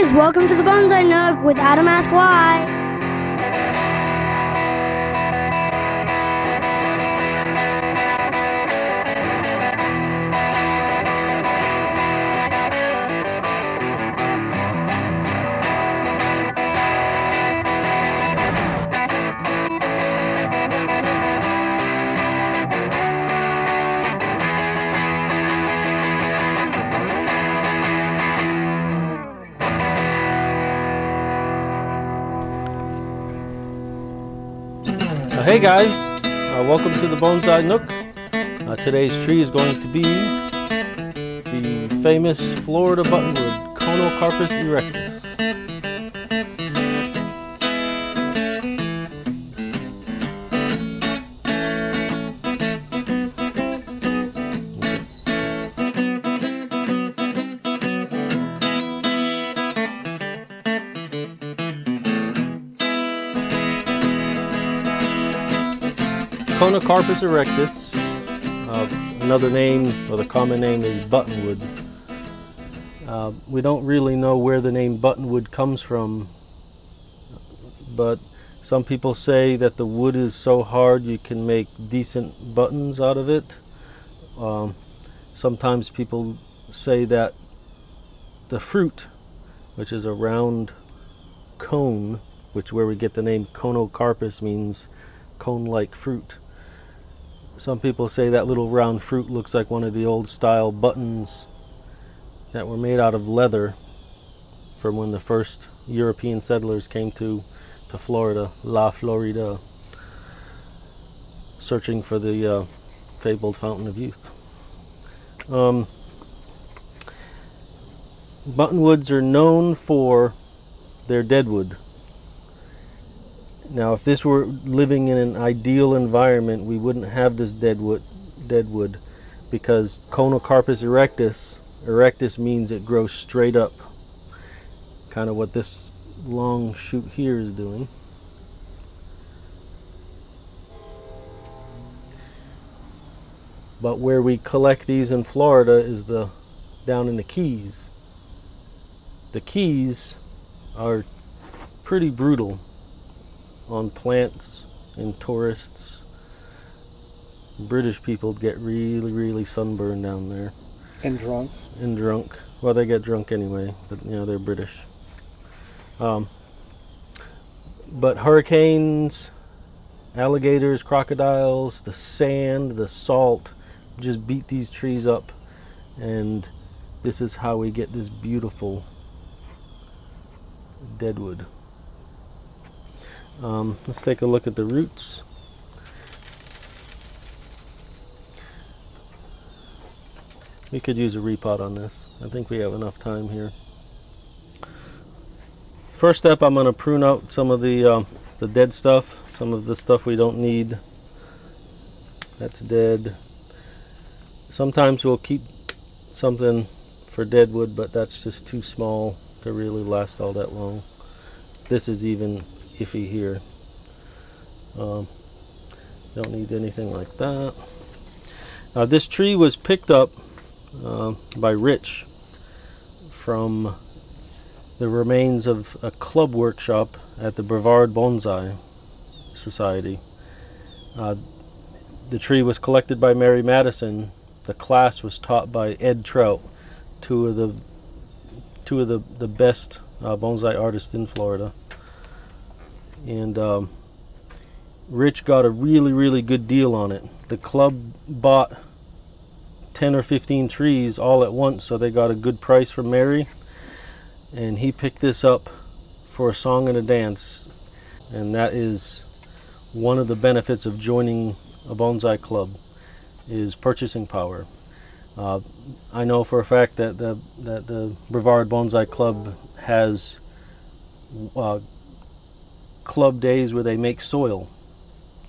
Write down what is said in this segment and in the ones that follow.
guys, welcome to the Bonsai Nook with Adam Ask Why. Hey guys, welcome to the Bonsai Nook. Today's tree is going to be the famous Florida Buttonwood, Conocarpus erectus. Conocarpus erectus, another name, or the common name, is buttonwood. We don't really know where the name buttonwood comes from, but some people say that the wood is so hard you can make decent buttons out of it. Sometimes people say that the fruit, which is a round cone, which where we get the name Conocarpus, means cone-like fruit. Some people say that little round fruit looks like one of the old style buttons that were made out of leather from when the first European settlers came to Florida, La Florida, searching for the fabled fountain of youth. Buttonwoods are known for their deadwood. Now, if this were living in an ideal environment, we wouldn't have this deadwood, because Conocarpus erectus means it grows straight up, kind of what this long shoot here is doing. But where we collect these in Florida is down in the Keys. The Keys are pretty brutal on plants and tourists. British people get really sunburned down there. And drunk. And drunk. Well, they get drunk anyway, but you know, they're British. But hurricanes, alligators, crocodiles, the sand, the salt just beat these trees up, and this is how we get this beautiful deadwood. Let's take a look at the roots. We could use a repot on this. I think we have enough time here. First step, I'm going to prune out some of the dead stuff, some of the stuff we don't need. That's dead. Sometimes we'll keep something for deadwood, but that's just too small to really last all that long. This is even iffy here. Don't need anything like that. This tree was picked up by Rich from the remains of a club workshop at the Brevard Bonsai Society. The tree was collected by Mary Madison. The class was taught by Ed Trout, two of the best bonsai artists in Florida. And Rich got a really good deal on it. The club bought 10 or 15 trees all at once, so they got a good price from Mary, and he picked this up for a song and a dance. And that is one of the benefits of joining a bonsai club, is purchasing power. I know for a fact that the Brevard Bonsai Club has club days where they make soil,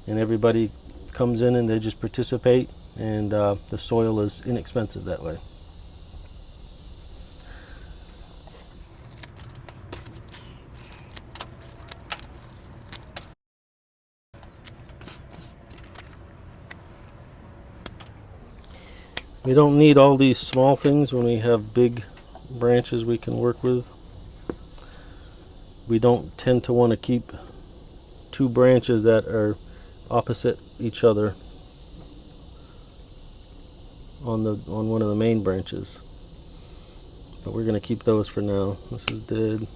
and everybody comes in and they just participate, and the soil is inexpensive that way. We don't need all these small things when we have big branches we can work with. we don't tend to want to keep two branches that are opposite each other on one of the main branches. But we're going to keep those for now. This is dead.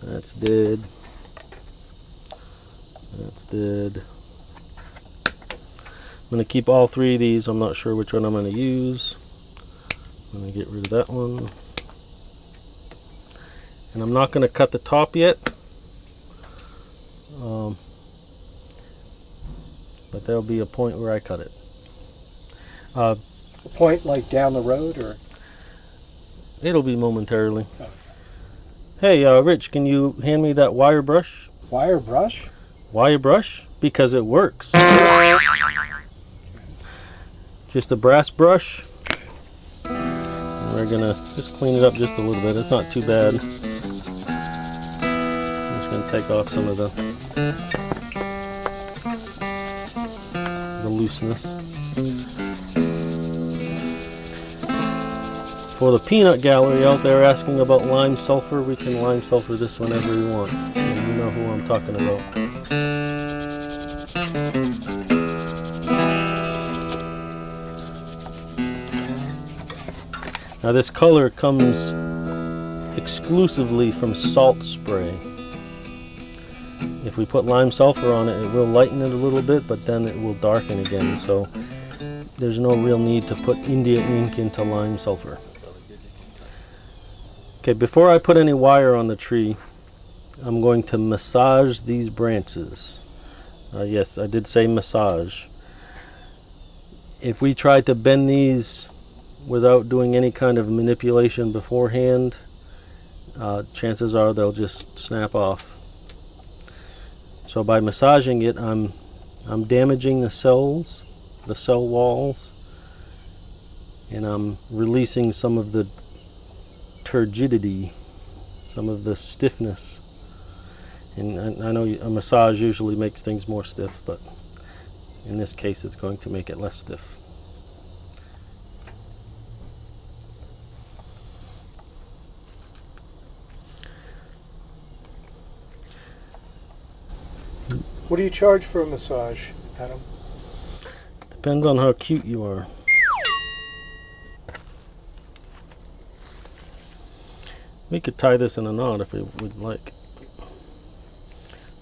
That's dead. That's dead. I'm going to keep all three of these. I'm not sure which one I'm going to use. I'm going to get rid of that one. And I'm not going to cut the top yet. But there'll be a point where I cut it. A point like down the road, or? It'll be momentarily. Okay. Hey, Rich, can you hand me that wire brush? Wire brush? Wire brush? Because it works. Just a brass brush. And we're gonna just clean it up just a little bit. It's not too bad. I'm just gonna take off some of the looseness. For the peanut gallery out there asking about lime sulfur, we can lime sulfur this whenever we want. And you know who I'm talking about. Now this color comes exclusively from salt spray. If we put lime sulfur on it, it will lighten it a little bit, but then it will darken again. So there's no real need to put India ink into lime sulfur. Okay, before I put any wire on the tree, I'm going to massage these branches. Yes, I did say massage. If we try to bend these without doing any kind of manipulation beforehand, chances are they'll just snap off. So by massaging it, I'm damaging the cells, the cell walls, and I'm releasing some of the turgidity, some of the stiffness. And I know a massage usually makes things more stiff, but in this case it's going to make it less stiff. What do you charge for a massage, Adam? Depends on how cute you are. We could tie this in a knot if we would like.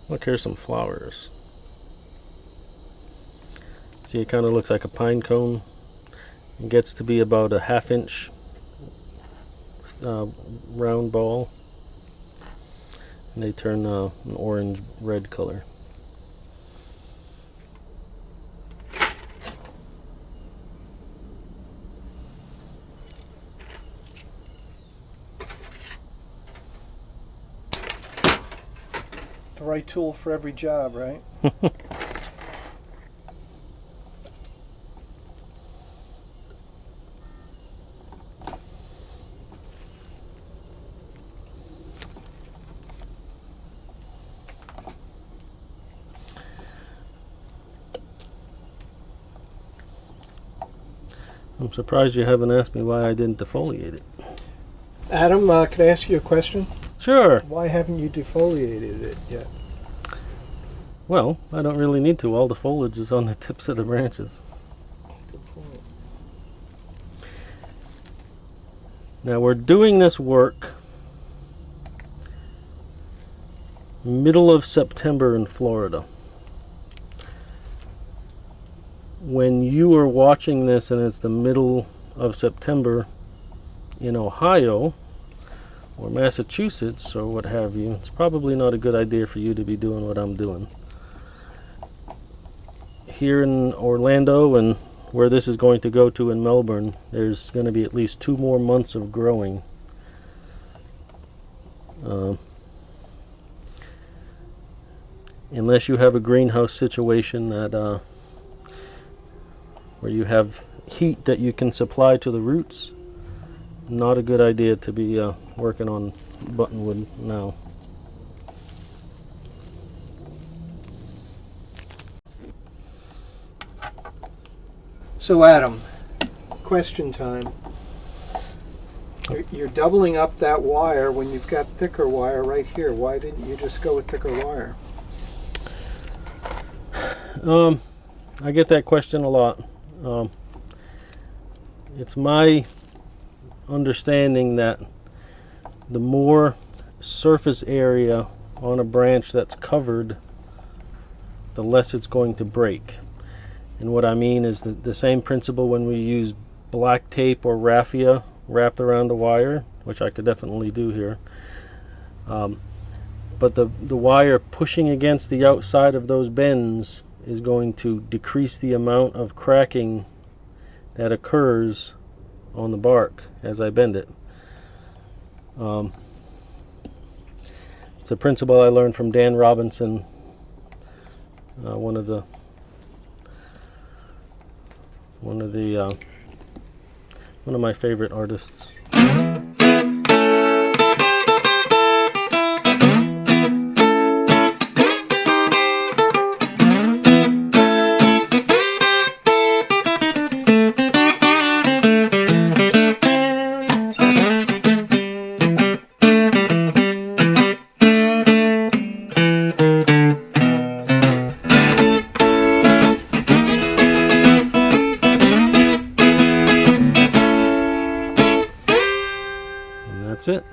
Look, here's some flowers. See, it kind of looks like a pine cone. It gets to be about a ½ inch round ball. And they turn an orange-red color. The right tool for every job, right? I'm surprised you haven't asked me why I didn't defoliate it. Adam, can I ask you a question? Sure. Why haven't you defoliated it yet? Well, I don't really need to. All the foliage is on the tips of the branches. Good point. Now we're doing this work middle of September in Florida. When you are watching this and it's the middle of September in Ohio or Massachusetts or what have you, it's probably not a good idea for you to be doing what I'm doing. Here in Orlando and where this is going to go to in Melbourne, there's going to be at least 2 more months of growing. Unless you have a greenhouse situation that where you have heat that you can supply to the roots, not a good idea to be working on buttonwood now. So Adam, question time. You're doubling up that wire when you've got thicker wire right here. Why didn't you just go with thicker wire? I get that question a lot. It's my understanding that the more surface area on a branch that's covered, the less it's going to break. And what I mean is that the same principle when we use black tape or raffia wrapped around a wire, which I could definitely do here. But the wire pushing against the outside of those bends is going to decrease the amount of cracking that occurs on the bark as I bend it. It's a principle I learned from Dan Robinson, one of my favorite artists. That's it.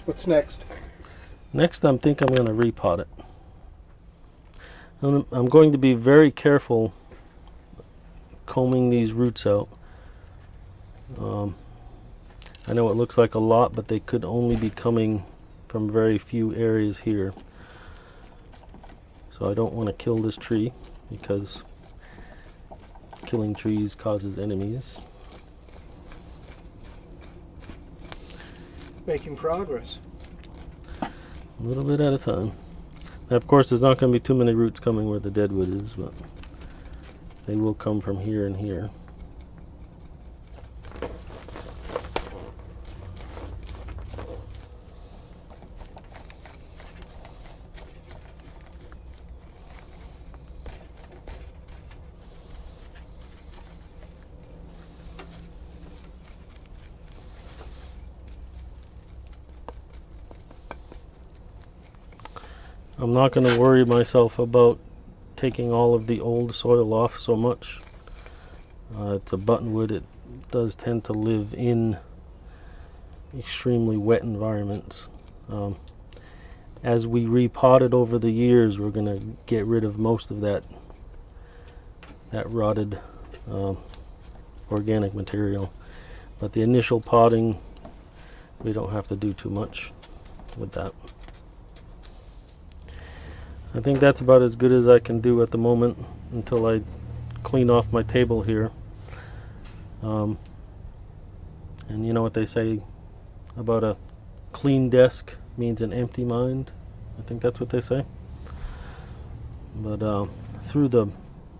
What's next? Next, I think I'm going to repot it. I'm going to be very careful combing these roots out. I know it looks like a lot, but they could only be coming from very few areas here. So I don't want to kill this tree, because killing trees causes enemies. Making progress. A little bit at a time. Now, of course, there's not going to be too many roots coming where the deadwood is, but they will come from here and here. I'm not going to worry myself about taking all of the old soil off so much. It's a buttonwood. It does tend to live in extremely wet environments. As we repot it over the years, we're going to get rid of most of that rotted organic material. But the initial potting, we don't have to do too much with that. I think that's about as good as I can do at the moment until I clean off my table here. And you know what they say about a clean desk means an empty mind? I think that's what they say. But through the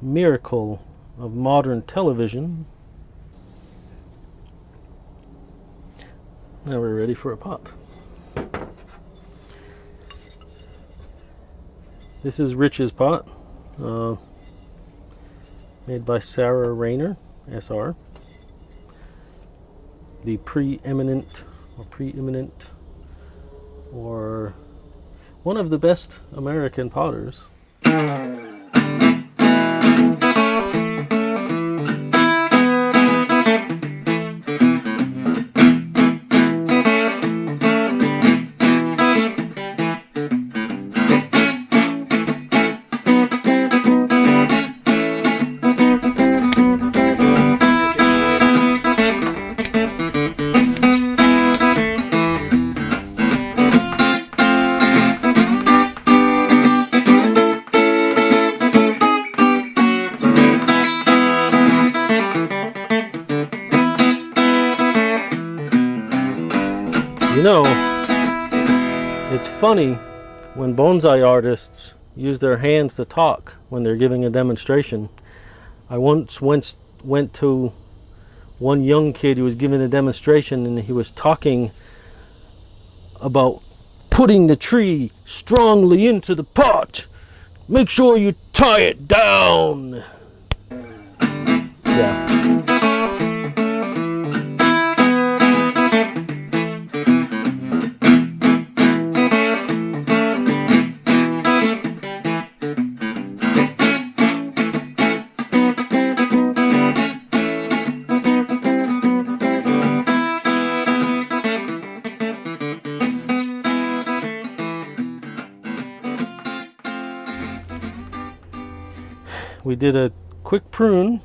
miracle of modern television, now we're ready for a pot. This is Rich's pot, made by Sarah Rayner, SR. The preeminent, or one of the best American potters. You know, it's funny when bonsai artists use their hands to talk when they're giving a demonstration. I once went to one young kid who was giving a demonstration, and he was talking about putting the tree strongly into the pot. Make sure you tie it down. Yeah. we did a quick prune,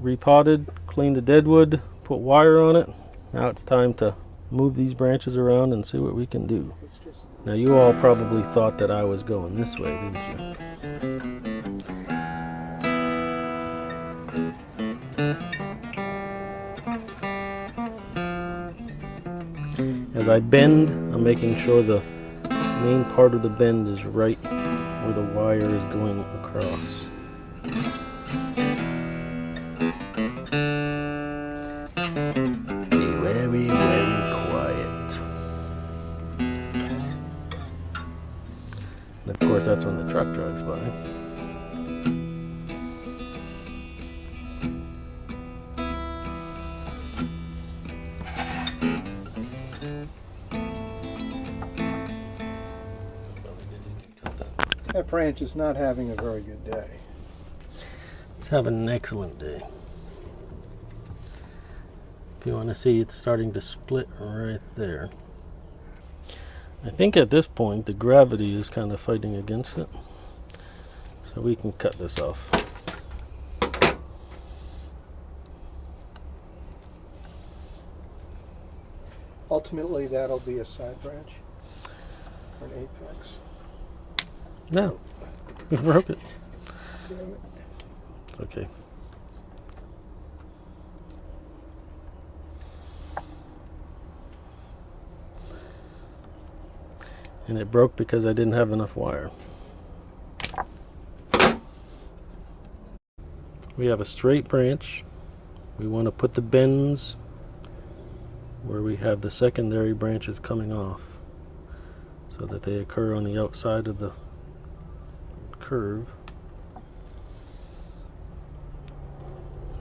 repotted, cleaned the deadwood, put wire on it. Now it's time to move these branches around and see what we can do. Now you all probably thought that I was going this way, didn't you? As I bend, I'm making sure the main part of the bend is right where the wire is going across. Be very, very quiet. And of course that's when the truck drives by. That branch is not having a very good day. It's having an excellent day. If you want to see, it's starting to split right there. I think at this point the gravity is kind of fighting against it, so we can cut this off. Ultimately, that'll be a side branch or an apex. No, we broke it. Damn it. It's okay. And it broke because I didn't have enough wire. We have a straight branch. We want to put the bends where we have the secondary branches coming off, so that they occur on the outside of the curve.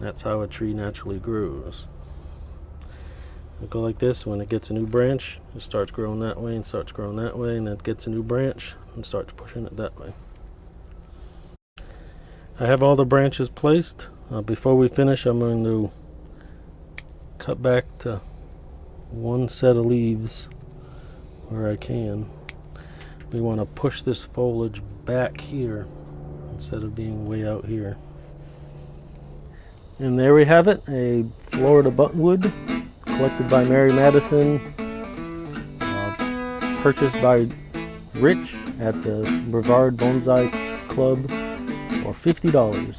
That's how a tree naturally grows. It'll go like this. When it gets a new branch, it starts growing that way and starts growing that way, and then it gets a new branch and starts pushing it that way. I have all the branches placed. Before we finish, I'm going to cut back to one set of leaves where I can. We want to push this foliage back here instead of being way out here. And there we have it, a Florida Buttonwood collected by Mary Madison, purchased by Rich at the Brevard Bonsai Club for $50.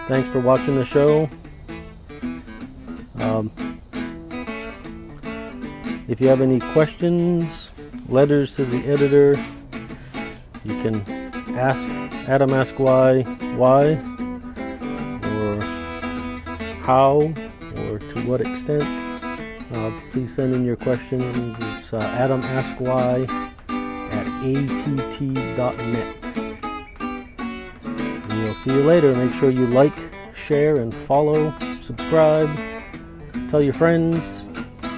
Thanks for watching the show. If you have any questions, letters to the editor, you can ask Adam Ask Why, or how, or to what extent. Please send in your questions. It's adamaskwhy@att.net. And we'll see you later. Make sure you like, share, and follow, subscribe, tell your friends,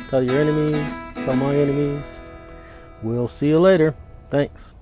tell your enemies, tell my enemies. We'll see you later. Thanks.